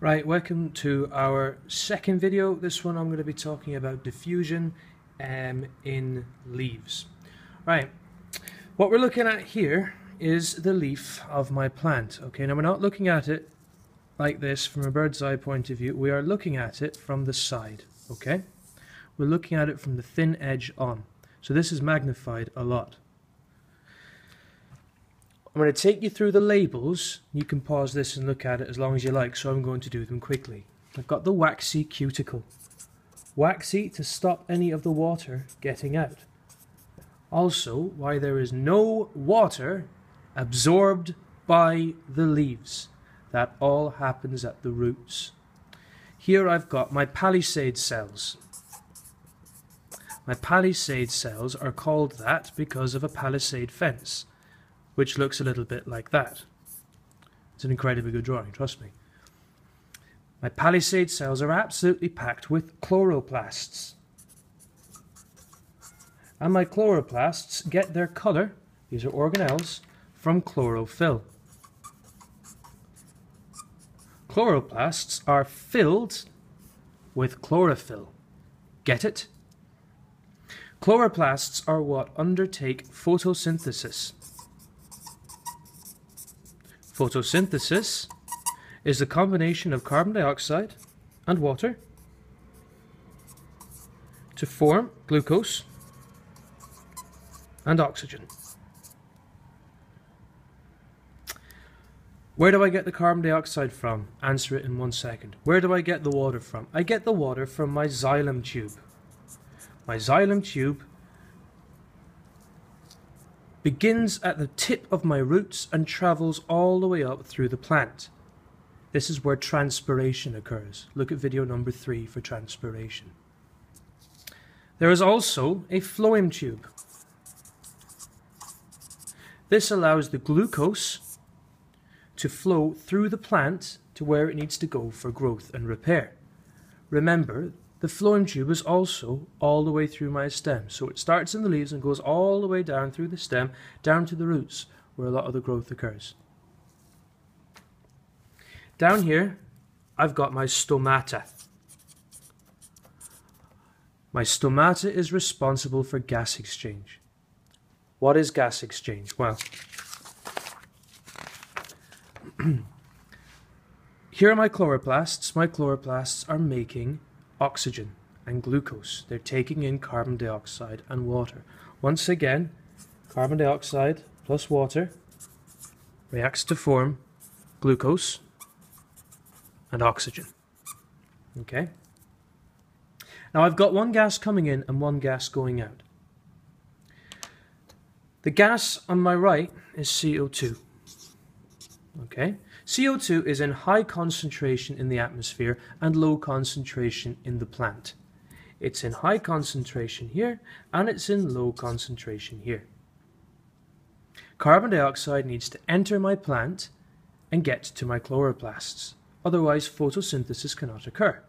Right, welcome to our second video. This one I'm going to be talking about diffusion in leaves. Right, what we're looking at here is the leaf of my plant. Okay, now we're not looking at it like this from a bird's eye point of view. We are looking at it from the side. Okay, we're looking at it from the thin edge on. So this is magnified a lot. I'm going to take you through the labels. You can pause this and look at it as long as you like, so I'm going to do them quickly. I've got the waxy cuticle. Waxy to stop any of the water getting out. Also, why there is no water absorbed by the leaves. That all happens at the roots. Here I've got my palisade cells. My palisade cells are called that because of a palisade fence, which looks a little bit like that. It's an incredibly good drawing, trust me. My palisade cells are absolutely packed with chloroplasts. And my chloroplasts get their colour, these are organelles, from chlorophyll. Chloroplasts are filled with chlorophyll. Get it? Chloroplasts are what undertake photosynthesis. Photosynthesis is the combination of carbon dioxide and water to form glucose and oxygen. Where do I get the carbon dioxide from? Answer it in 1 second. Where do I get the water from? I get the water from my xylem tube. My xylem tube begins at the tip of my roots and travels all the way up through the plant. This is where transpiration occurs. Look at video number 3 for transpiration. There is also a phloem tube. This allows the glucose to flow through the plant to where it needs to go for growth and repair. Remember, the phloem tube is also all the way through my stem. So it starts in the leaves and goes all the way down through the stem, down to the roots, where a lot of the growth occurs. Down here, I've got my stomata. My stomata is responsible for gas exchange. What is gas exchange? Well, here are my chloroplasts. My chloroplasts are making oxygen and glucose. They're taking in carbon dioxide and water. Once again, carbon dioxide plus water reacts to form glucose and oxygen. Okay? Now I've got one gas coming in and one gas going out. The gas on my right is CO2. Okay? CO2 is in high concentration in the atmosphere and low concentration in the plant. It's in high concentration here and it's in low concentration here. Carbon dioxide needs to enter my plant and get to my chloroplasts. Otherwise, photosynthesis cannot occur.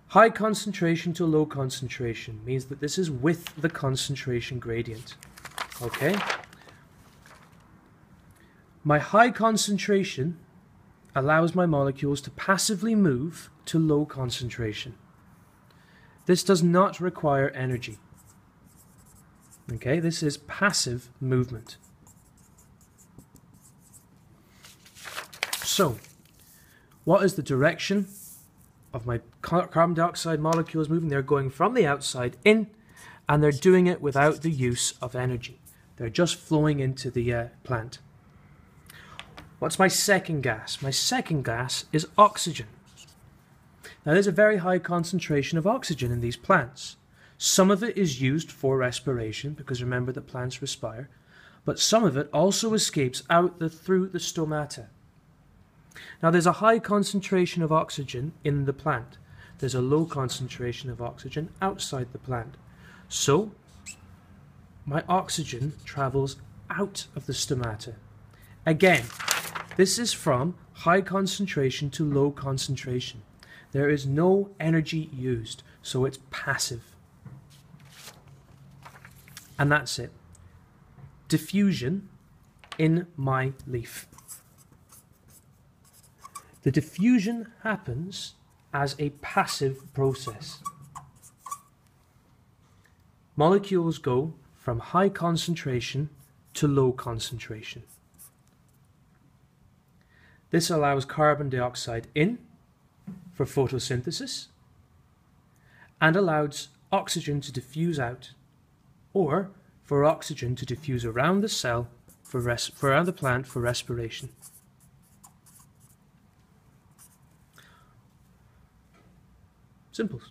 High concentration to low concentration means that this is with the concentration gradient. Okay? My high concentration allows my molecules to passively move to low concentration. This does not require energy. Okay, this is passive movement. So, what is the direction of my carbon dioxide molecules moving? They're going from the outside in, and they're doing it without the use of energy. They're just flowing into the plant. What's my second gas? My second gas is oxygen. Now there's a very high concentration of oxygen in these plants. Some of it is used for respiration, because remember that plants respire, but some of it also escapes out through the stomata. Now there's a high concentration of oxygen in the plant. There's a low concentration of oxygen outside the plant. So my oxygen travels out of the stomata. Again, this is from high concentration to low concentration. There is no energy used, so it's passive. And that's it. Diffusion in my leaf. The diffusion happens as a passive process. Molecules go from high concentration to low concentration. This allows carbon dioxide in for photosynthesis and allows oxygen to diffuse out, or for oxygen to diffuse around the cell around the plant for respiration. Simple.